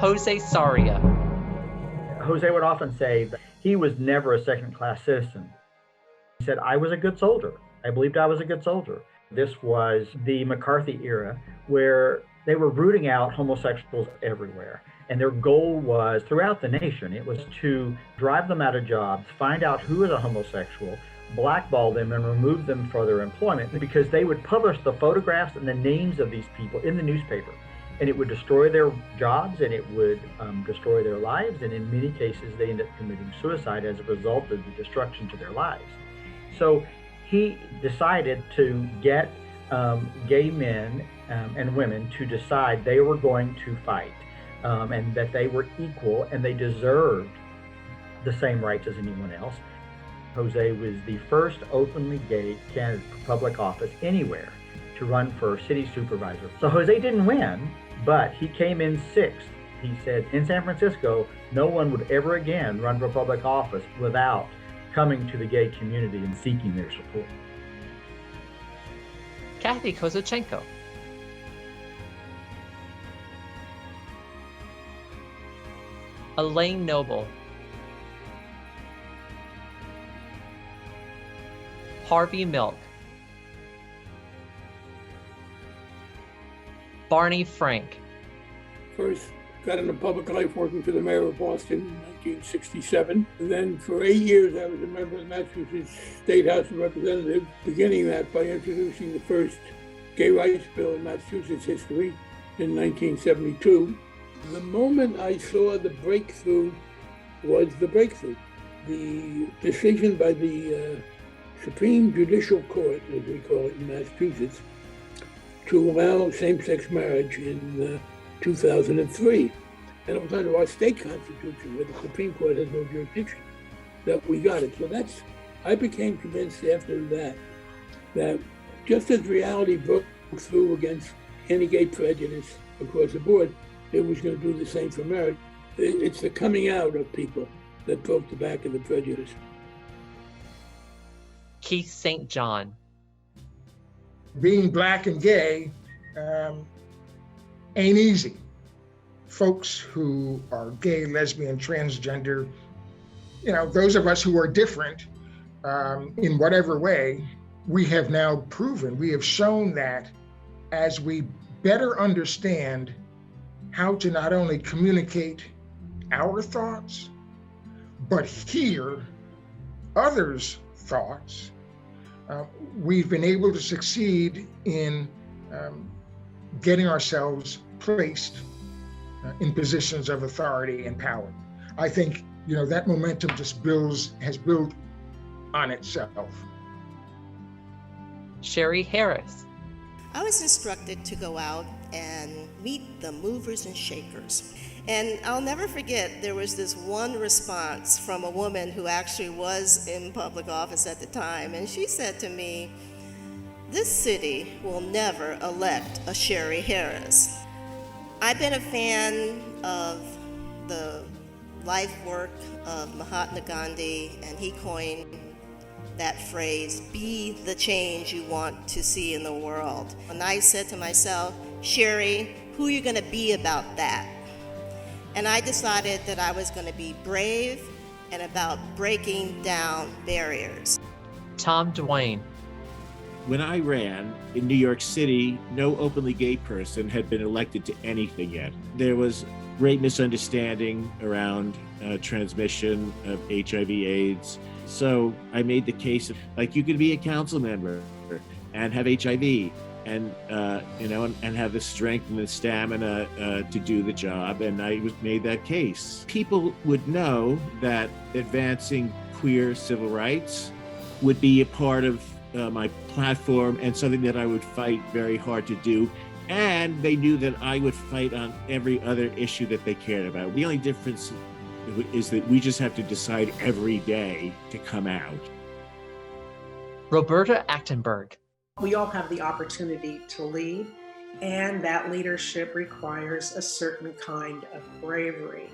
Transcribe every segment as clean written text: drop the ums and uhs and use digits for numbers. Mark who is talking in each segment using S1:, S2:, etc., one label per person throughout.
S1: Jose Saria.
S2: Jose would often say that he was never a second-class citizen. He said, I was a good soldier. I believed I was a good soldier. This was the McCarthy era where they were rooting out homosexuals everywhere. And their goal was, throughout the nation, it was to drive them out of jobs, find out who is a homosexual, blackball them, and remove them from their employment, because they would publish the photographs and the names of these people in the newspaper. And it would destroy their jobs, and it would destroy their lives. And in many cases, they end up committing suicide as a result of the destruction to their lives. So he decided to get gay men and women to decide they were going to fight, and that they were equal and they deserved the same rights as anyone else. Jose was the first openly gay candidate for public office anywhere to run for city supervisor. So Jose didn't win, but he came in sixth. He said in San Francisco, no one would ever again run for public office without coming to the gay community and seeking their support.
S1: Kathy Kozachenko. Elaine Noble. Harvey Milk. Barney Frank.
S3: First got into public life working for the mayor of Boston in 1967. And then for 8 years, I was a member of the Massachusetts State House of Representatives, beginning that by introducing the first gay rights bill in Massachusetts history in 1972. The moment I saw the breakthrough was the breakthrough. The decision by the Supreme Judicial Court, as we call it in Massachusetts, to allow same-sex marriage in 2003. And it was under our state constitution, where the Supreme Court has no jurisdiction, that we got it. So I became convinced after that just as reality broke through against anti-gay prejudice across the board, it was going to do the same for marriage. It's the coming out of people that broke the back of the prejudice.
S1: Keith St. John.
S4: Being Black and gay ain't easy. Folks who are gay, lesbian, transgender, those of us who are different in whatever way, we have now proven, we have shown that as we better understand how to not only communicate our thoughts, but hear others' thoughts, we've been able to succeed in getting ourselves placed in positions of authority and power. I think, that momentum just has built on itself.
S1: Sherry Harris.
S5: I was instructed to go out and meet the movers and shakers. And I'll never forget, there was this one response from a woman who actually was in public office at the time, and she said to me, "This city will never elect a Sherry Harris." I've been a fan of the life work of Mahatma Gandhi, and he coined that phrase, "Be the change you want to see in the world." And I said to myself, "Sherry, who are you going to be about that?" And I decided that I was going to be brave and about breaking down barriers.
S1: Tom Dwayne.
S6: When I ran in New York City, no openly gay person had been elected to anything yet. There was great misunderstanding around transmission of HIV/AIDS. So I made the case of, you could be a council member and have HIV and have the strength and the stamina to do the job. And I made that case. People would know that advancing queer civil rights would be a part of my platform and something that I would fight very hard to do. And they knew that I would fight on every other issue that they cared about. The only difference is that we just have to decide every day to come out.
S1: Roberta Achtenberg.
S7: We all have the opportunity to lead, and that leadership requires a certain kind of bravery.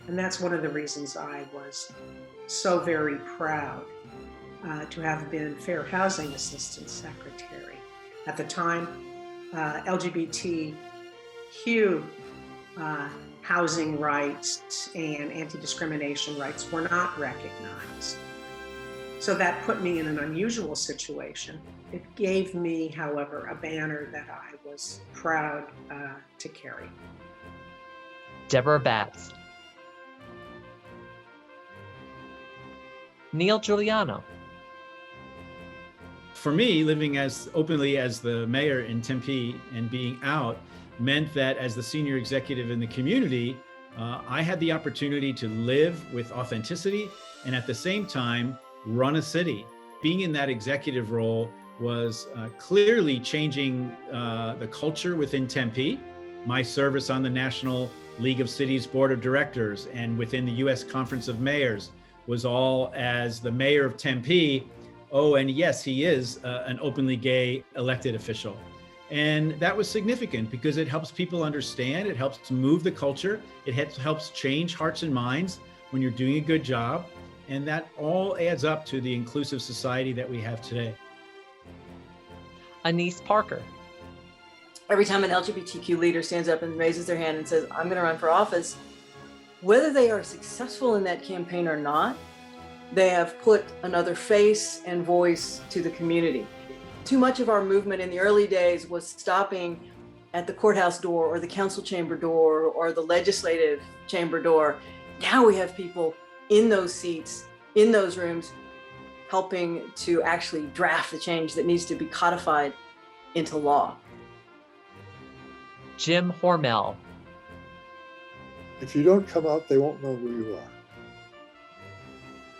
S7: And that's one of the reasons I was so very proud to have been Fair Housing Assistant Secretary. At the time, LGBTQ housing rights and anti-discrimination rights were not recognized. So that put me in an unusual situation. It gave me, however, a banner that I was proud to carry.
S1: Deborah Batts. Neil Giuliano.
S8: For me, living as openly as the mayor in Tempe and being out meant that as the senior executive in the community, I had the opportunity to live with authenticity and at the same time run a city. Being in that executive role was clearly changing the culture within Tempe. My service on the National League of Cities Board of Directors and within the U.S. Conference of Mayors was all as the mayor of Tempe. Oh, and yes, he is an openly gay elected official. And that was significant because it helps people understand, it helps to move the culture, it helps change hearts and minds when you're doing a good job. And that all adds up to the inclusive society that we have today.
S1: Anise Parker.
S9: Every time an LGBTQ leader stands up and raises their hand and says, I'm going to run for office, whether they are successful in that campaign or not, they have put another face and voice to the community. Too much of our movement in the early days was stopping at the courthouse door or the council chamber door or the legislative chamber door. Now we have people in those seats, in those rooms, helping to actually draft the change that needs to be codified into law.
S1: Jim Hormel.
S10: If you don't come out, they won't know who you are.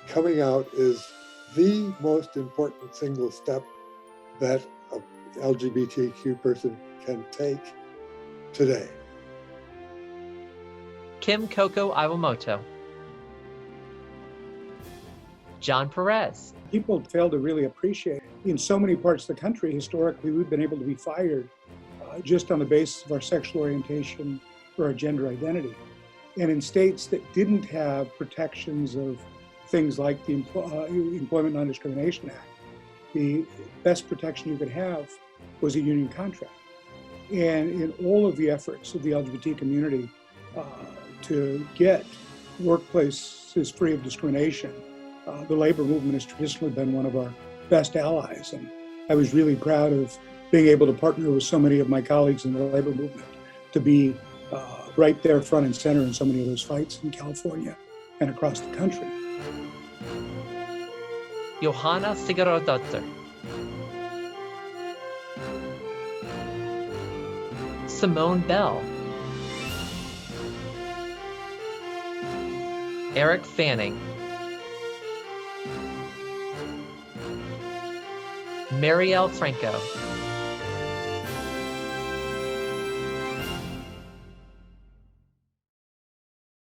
S10: Coming out is the most important single step that an LGBTQ person can take today.
S1: Kim Coco Iwamoto. John Perez.
S11: People fail to really appreciate. In so many parts of the country, historically, we've been able to be fired just on the basis of our sexual orientation or our gender identity. And in states that didn't have protections of things like the Employment Non-Discrimination Act, the best protection you could have was a union contract. And in all of the efforts of the LGBT community to get workplaces free of discrimination, the labor movement has traditionally been one of our best allies. And I was really proud of being able to partner with so many of my colleagues in the labor movement to be right there front and center in so many of those fights in California and across the country.
S1: Johanna Sigurðardóttir. Simone Bell. Eric Fanning. Marielle Franco.